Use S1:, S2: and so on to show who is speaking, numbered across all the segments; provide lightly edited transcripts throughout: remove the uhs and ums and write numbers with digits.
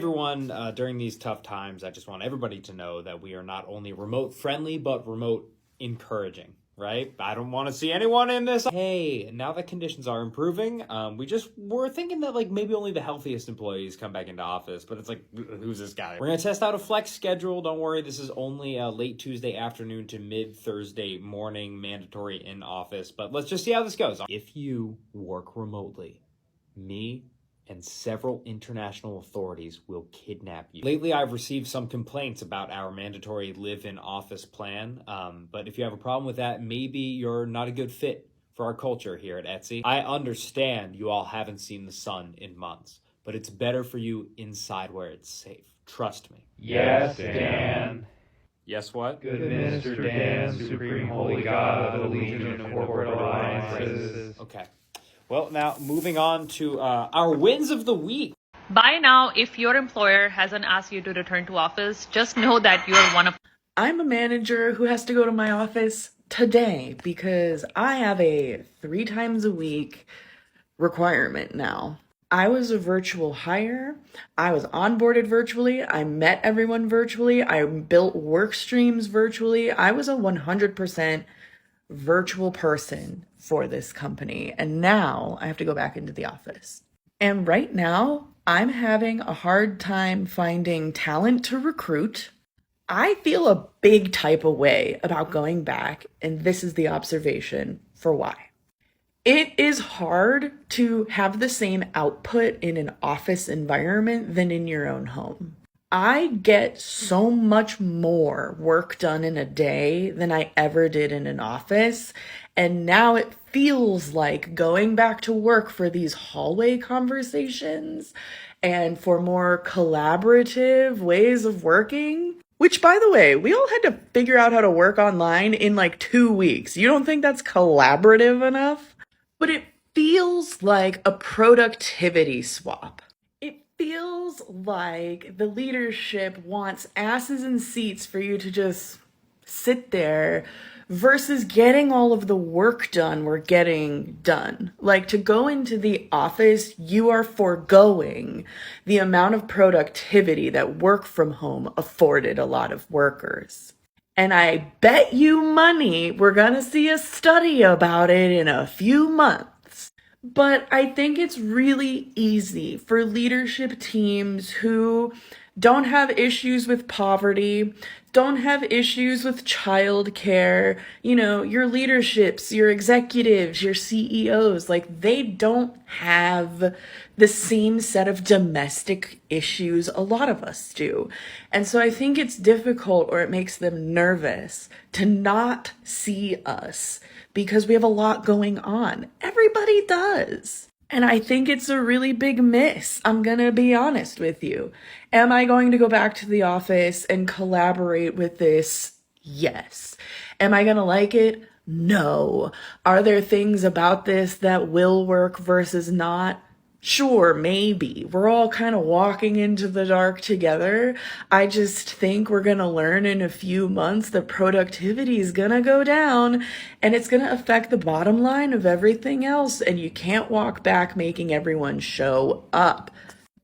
S1: Everyone, during these tough times, I just want everybody to know that we are not only remote friendly, but remote encouraging, right? I don't want to see anyone in this. Hey, now that conditions are improving, we're thinking that like maybe only the healthiest employees come back into office, but it's like, who's this guy? We're going to test out a flex schedule. Don't worry, this is only a late Tuesday afternoon to mid Thursday morning mandatory in office, but let's just see how this goes. If you work remotely, me and several international authorities will kidnap you. Lately, I've received some complaints about our mandatory live-in-office plan, but if you have a problem with that, maybe you're not a good fit for our culture here at Etsy. I understand you all haven't seen the sun in months, but it's better for you inside where it's safe. Trust me.
S2: Yes, Dan.
S1: Yes, what?
S2: Good Mr. Dan, Supreme Holy God of the Legion of Corporate Alliances.
S1: Okay. Well, now moving on to our wins of the week.
S3: By now, if your employer hasn't asked you to return to office, just know that you're one of.
S4: I'm a manager who has to go to my office today because I have a 3 times a week requirement now. I was a virtual hire. I was onboarded virtually. I met everyone virtually. I built work streams virtually. I was a 100% virtual person for this company. And now I have to go back into the office. And right now I'm having a hard time finding talent to recruit. I feel a big type of way about going back. And this is the observation for why. It is hard to have the same output in an office environment than in your own home. I get so much more work done in a day than I ever did in an office. And now it feels like going back to work for these hallway conversations and for more collaborative ways of working. Which, by the way, we all had to figure out how to work online in like 2 weeks. You don't think that's collaborative enough? But it feels like a productivity swap. Feels like the leadership wants asses in seats for you to just sit there versus getting all of the work done we're getting done. Like to go into the office, you are foregoing the amount of productivity that work from home afforded a lot of workers. And I bet you money we're gonna see a study about it in a few months. But I think it's really easy for leadership teams who don't have issues with poverty, don't have issues with childcare, your leaderships, your executives, your CEOs, like they don't have the same set of domestic issues a lot of us do. And so I think it's difficult or it makes them nervous to not see us because we have a lot going on. Everybody does. And I think it's a really big miss. I'm going to be honest with you. Am I going to go back to the office and collaborate with this? Yes. Am I going to like it? No. Are there things about this that will work versus not? Sure, maybe. We're all kind of walking into the dark together. I just think we're going to learn in a few months that productivity is going to go down and it's going to affect the bottom line of everything else. And you can't walk back making everyone show up.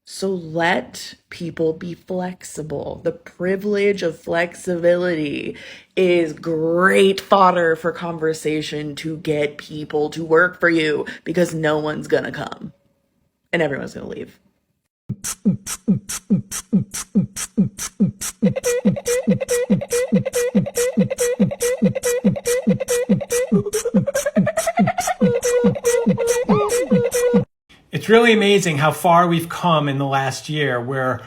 S4: So let people be flexible. The privilege of flexibility is great fodder for conversation to get people to work for you because no one's going to come. And everyone's going to leave.
S5: It's really amazing how far we've come in the last year where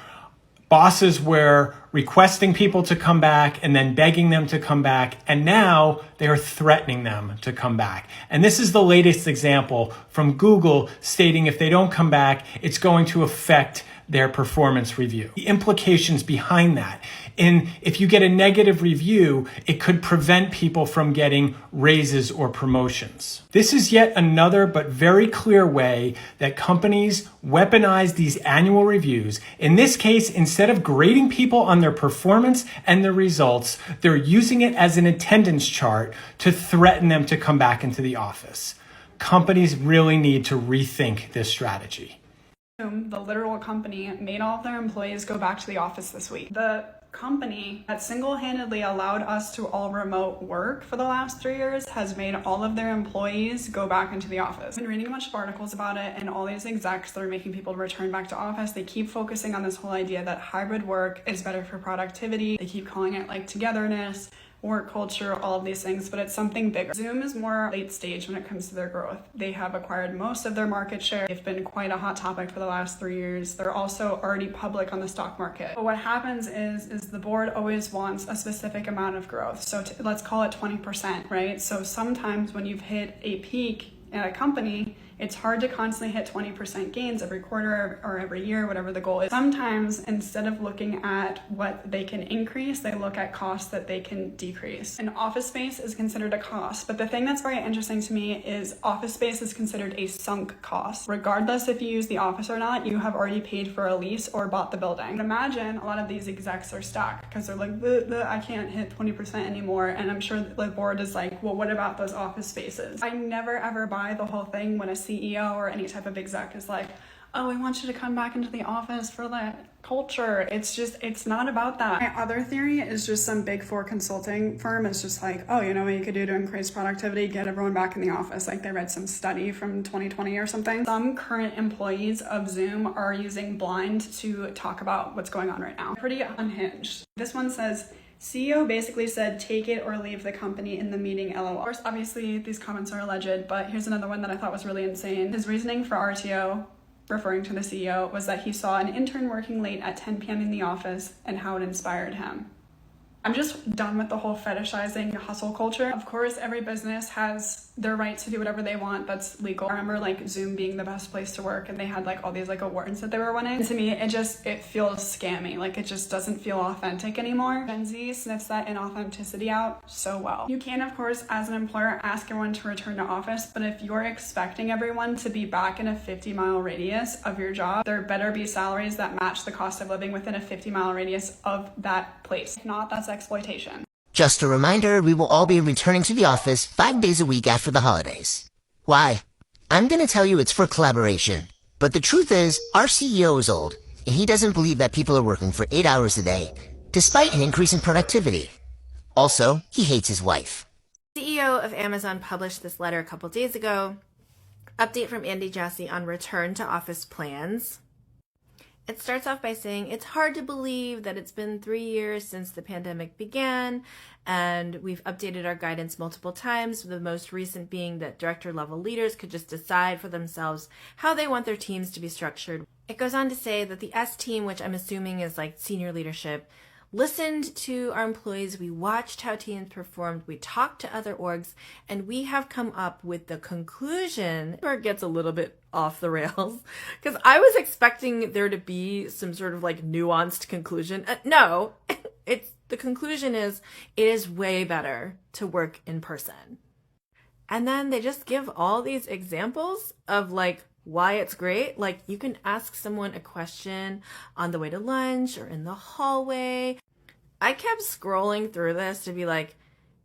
S5: bosses were requesting people to come back and then begging them to come back. And now they are threatening them to come back. And this is the latest example from Google stating if they don't come back, it's going to affect their performance review. The implications behind that. If you get a negative review, it could prevent people from getting raises or promotions. This is yet another but very clear way that companies weaponize these annual reviews. In this case, instead of grading people on their performance and their results, they're using it as an attendance chart to threaten them to come back into the office. Companies really need to rethink this strategy.
S6: Zoom, the literal company, made all of their employees go back to the office this week. The company that single-handedly allowed us to all remote work for the last 3 years has made all of their employees go back into the office. I've been reading a bunch of articles about it, and all these execs that are making people return back to office, they keep focusing on this whole idea that hybrid work is better for productivity. They keep calling it like togetherness, work culture, all of these things, but it's something bigger. Zoom is more late stage when it comes to their growth. They have acquired most of their market share. They've been quite a hot topic for the last 3 years. They're also already public on the stock market. But what happens is the board always wants a specific amount of growth. So let's call it 20%, right? So sometimes when you've hit a peak at a company, it's hard to constantly hit 20% gains every quarter or every year, whatever the goal is. Sometimes instead of looking at what they can increase, they look at costs that they can decrease. And office space is considered a cost, but the thing that's very interesting to me is office space is considered a sunk cost. Regardless if you use the office or not, you have already paid for a lease or bought the building. But imagine a lot of these execs are stuck because they're like, I can't hit 20% anymore. And I'm sure the board is like, well, what about those office spaces? I never ever buy the whole thing when a CEO or any type of exec is like, oh, we want you to come back into the office for that culture. It's not about that. My other theory is just some big four consulting firm is just like, oh, you know what you could do to increase productivity? Get everyone back in the office. Like they read some study from 2020 or something. Some current employees of Zoom are using Blind to talk about what's going on right now. Pretty unhinged. This one says, CEO basically said, take it or leave the company in the meeting, LOL. Of course, obviously, these comments are alleged, but here's another one that I thought was really insane. His reasoning for RTO, referring to the CEO, was that he saw an intern working late at 10 p.m. in the office and how it inspired him. I'm just done with the whole fetishizing hustle culture. Of course, every business has their right to do whatever they want. That's legal. I remember like Zoom being the best place to work and they had like all these like awards that they were winning. And to me, it feels scammy. Like it just doesn't feel authentic anymore. Gen Z sniffs that inauthenticity out so well. You can, of course, as an employer, ask everyone to return to office, but if you're expecting everyone to be back in a 50-mile radius of your job, there better be salaries that match the cost of living within a 50-mile radius of that place. If not, that's exploitation.
S7: Just a reminder, we will all be returning to the office 5 days a week after the holidays. Why? I'm gonna tell you it's for collaboration. But the truth is, our CEO is old, and he doesn't believe that people are working for 8 hours a day, despite an increase in productivity. Also, he hates his wife.
S8: CEO of Amazon published this letter a couple days ago. Update from Andy Jassy on return to office plans. It starts off by saying, it's hard to believe that it's been 3 years since the pandemic began, and we've updated our guidance multiple times, the most recent being that director-level leaders could just decide for themselves how they want their teams to be structured. It goes on to say that the S team, which I'm assuming is like senior leadership, listened to our employees, we watched how teams performed, we talked to other orgs, and we have come up with the conclusion, where it gets a little bit off the rails, because I was expecting there to be some sort of like nuanced conclusion. No, the conclusion is it is way better to work in person. And then they just give all these examples of like why it's great. Like you can ask someone a question on the way to lunch or in the hallway. I kept scrolling through this to be like,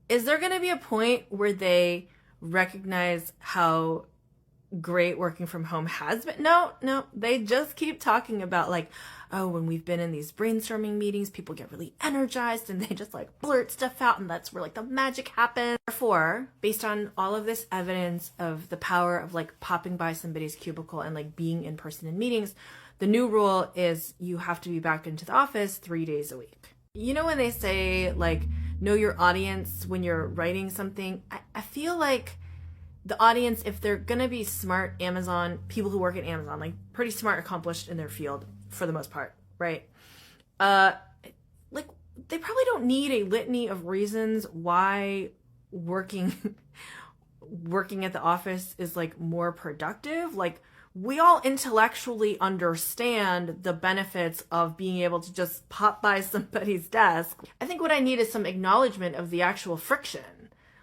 S8: is there going to be a point where they recognize how great working from home has been? No, they just keep talking about like, oh, when we've been in these brainstorming meetings, people get really energized and they just like blurt stuff out, and that's where like the magic happens. Therefore, based on all of this evidence of the power of like popping by somebody's cubicle and like being in person in meetings, the new rule is you have to be back into the office 3 days a week. You know when they say like know your audience when you're writing something? I feel like the audience, if they're gonna be smart Amazon, people who work at Amazon, like pretty smart, accomplished in their field for the most part, right? Like they probably don't need a litany of reasons why working at the office is like more productive. Like we all intellectually understand the benefits of being able to just pop by somebody's desk. I think what I need is some acknowledgement of the actual friction.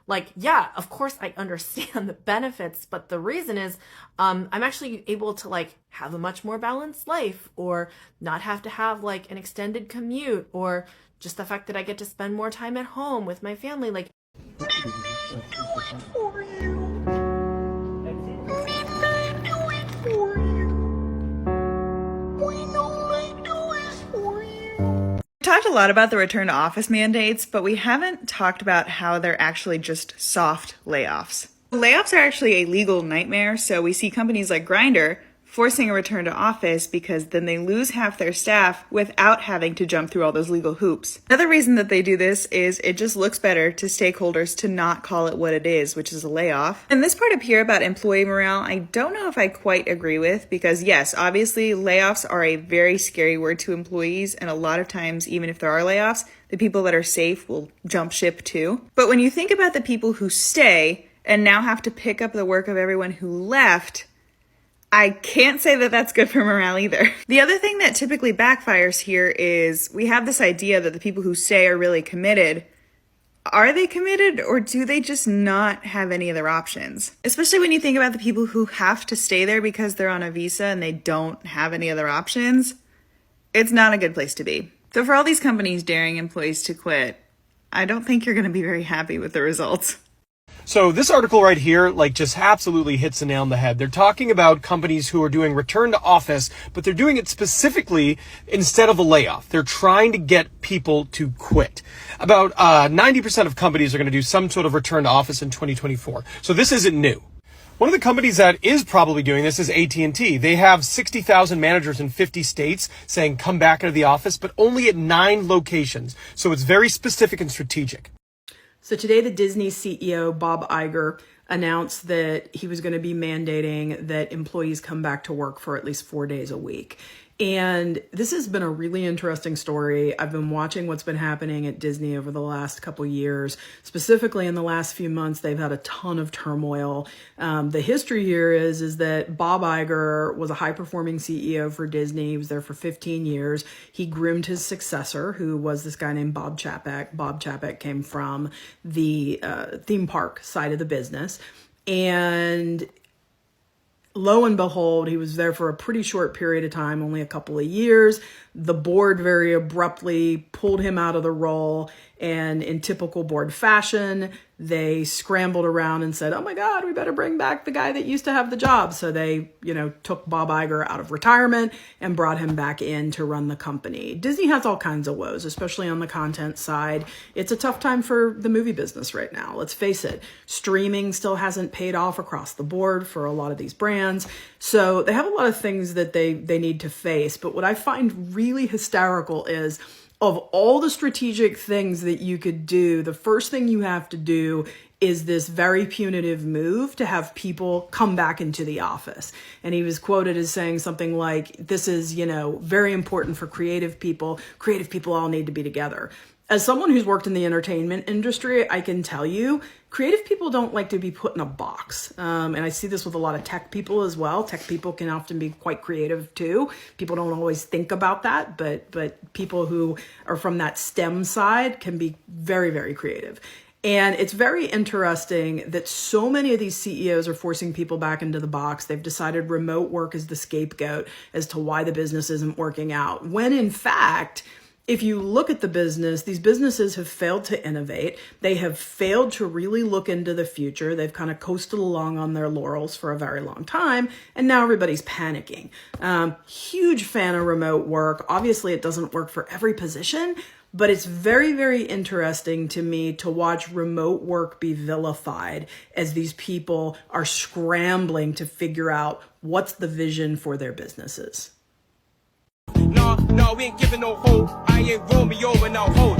S8: Like, yeah, of course I understand the benefits, but the reason is I'm actually able to like have a much more balanced life, or not have to have like an extended commute, or just the fact that I get to spend more time at home with my family. Like,
S9: talked a lot about the return to office mandates, but we haven't talked about how they're actually just soft layoffs. Layoffs are actually a legal nightmare, so we see companies like Grindr forcing a return to office because then they lose half their staff without having to jump through all those legal hoops. Another reason that they do this is it just looks better to stakeholders to not call it what it is, which is a layoff. And this part up here about employee morale, I don't know if I quite agree with, because yes, obviously layoffs are a very scary word to employees, and a lot of times, even if there are layoffs, the people that are safe will jump ship too. But when you think about the people who stay and now have to pick up the work of everyone who left, I can't say that that's good for morale either. The other thing that typically backfires here is we have this idea that the people who stay are really committed. Are they committed, or do they just not have any other options? Especially when you think about the people who have to stay there because they're on a visa and they don't have any other options. It's not a good place to be. So for all these companies daring employees to quit, I don't think you're going to be very happy with the results.
S5: So this article right here, just absolutely hits the nail on the head. They're talking about companies who are doing return to office, but they're doing it specifically instead of a layoff. They're trying to get people to quit. About 90% of companies are going to do some sort of return to office in 2024. So this isn't new. One of the companies that is probably doing this is AT&T. They have 60,000 managers in 50 states saying come back into the office, but only at 9 locations. So it's very specific and strategic.
S10: So today, the Disney CEO, Bob Iger, announced that he was going to be mandating that employees come back to work for at least 4 days a week. And this has been a really interesting story. I've been watching what's been happening at Disney over the last couple years. Specifically in the last few months, they've had a ton of turmoil. The history here is that Bob Iger was a high-performing CEO for Disney. He was there for 15 years. He groomed his successor, who was this guy named Bob Chapek. Bob Chapek came from the theme park side of the business. And lo and behold, he was there for a pretty short period of time, only a couple of years. The board very abruptly pulled him out of the role, and in typical board fashion, they scrambled around and said, oh my God, we better bring back the guy that used to have the job. So they, took Bob Iger out of retirement and brought him back in to run the company. Disney has all kinds of woes, especially on the content side. It's a tough time for the movie business right now. Let's face it. Streaming still hasn't paid off across the board for a lot of these brands. So they have a lot of things that they need to face. But what I find really hysterical is, of all the strategic things that you could do, the first thing you have to do is this very punitive move to have people come back into the office. And he was quoted as saying something like, this is, very important for creative people. Creative people all need to be together. As someone who's worked in the entertainment industry, I can tell you, creative people don't like to be put in a box. And I see this with a lot of tech people as well. Tech people can often be quite creative too. People don't always think about that, but people who are from that STEM side can be very, very creative. And it's very interesting that so many of these CEOs are forcing people back into the box. They've decided remote work is the scapegoat as to why the business isn't working out. When in fact, if you look at the business, these businesses have failed to innovate. They have failed to really look into the future. They've kind of coasted along on their laurels for a very long time, and now everybody's panicking. Huge fan of remote work. Obviously, it doesn't work for every position, but it's very, very interesting to me to watch remote work be vilified as these people are scrambling to figure out what's the vision for their businesses.
S11: No, we ain't giving no hope. I ain't Romeo and I'll hold.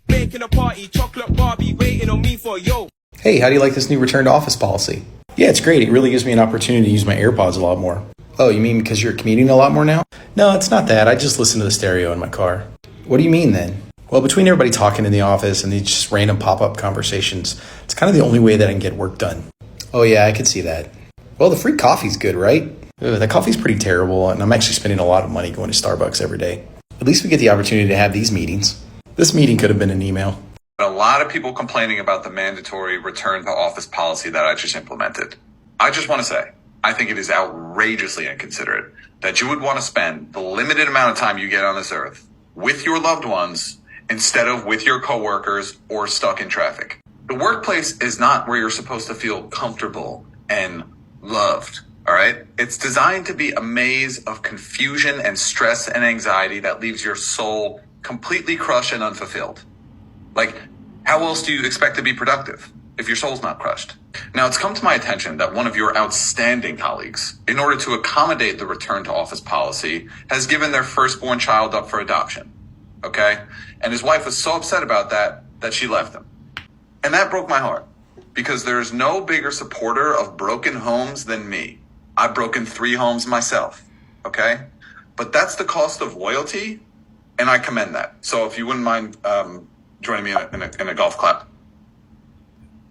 S11: Making a party, chocolate Barbie, waiting on me for yo.
S12: Hey, how do you like this new return to office policy? Yeah, it's great. It really gives me an opportunity to use my AirPods a lot more. Oh, you mean because you're commuting a lot more now? No, it's not that. I just listen to the stereo in my car. What do you mean then? Well, between everybody talking in the office and these just random pop-up conversations, it's kind of the only way that I can get work done. Oh yeah, I could see that. Well, the free coffee's good, right? The coffee's pretty terrible, and I'm actually spending a lot of money going to Starbucks every day. At least we get the opportunity to have these meetings. This meeting could have been an email.
S13: A lot of people complaining about the mandatory return to office policy that I just implemented. I just want to say, I think it is outrageously inconsiderate that you would want to spend the limited amount of time you get on this earth with your loved ones instead of with your coworkers or stuck in traffic. The workplace is not where you're supposed to feel comfortable and loved. All right? It's designed to be a maze of confusion and stress and anxiety that leaves your soul completely crushed and unfulfilled. Like, how else do you expect to be productive if your soul's not crushed? Now, it's come to my attention that one of your outstanding colleagues, in order to accommodate the return to office policy, has given their firstborn child up for adoption. Okay? And his wife was so upset about that she left him. And that broke my heart, because there's no bigger supporter of broken homes than me. I've broken 3 homes myself. Okay? But that's the cost of loyalty, and I commend that. So if you wouldn't mind joining me in a golf clap.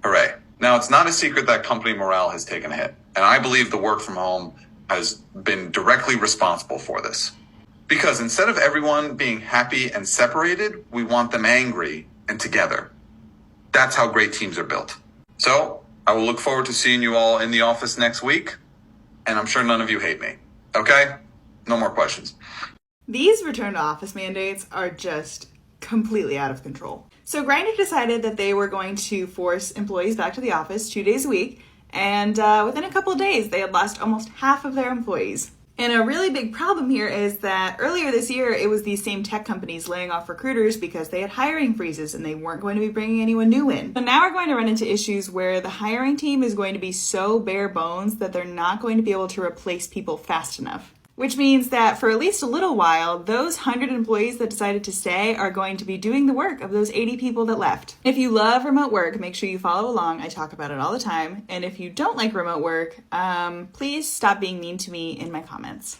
S13: Hooray. Now, it's not a secret that company morale has taken a hit, and I believe the work from home has been directly responsible for this. Because instead of everyone being happy and separated, we want them angry and together. That's how great teams are built. So, I will look forward to seeing you all in the office next week, and I'm sure none of you hate me. Okay? No more questions.
S9: These return to office mandates are just completely out of control. So Grindr decided that they were going to force employees back to the office 2 days a week, and within a couple of days, they had lost almost half of their employees. And a really big problem here is that earlier this year, it was these same tech companies laying off recruiters because they had hiring freezes and they weren't going to be bringing anyone new in. So now we're going to run into issues where the hiring team is going to be so bare bones that they're not going to be able to replace people fast enough. Which means that for at least a little while, those 100 employees that decided to stay are going to be doing the work of those 80 people that left. If you love remote work, make sure you follow along. I talk about it all the time. And if you don't like remote work, please stop being mean to me in my comments.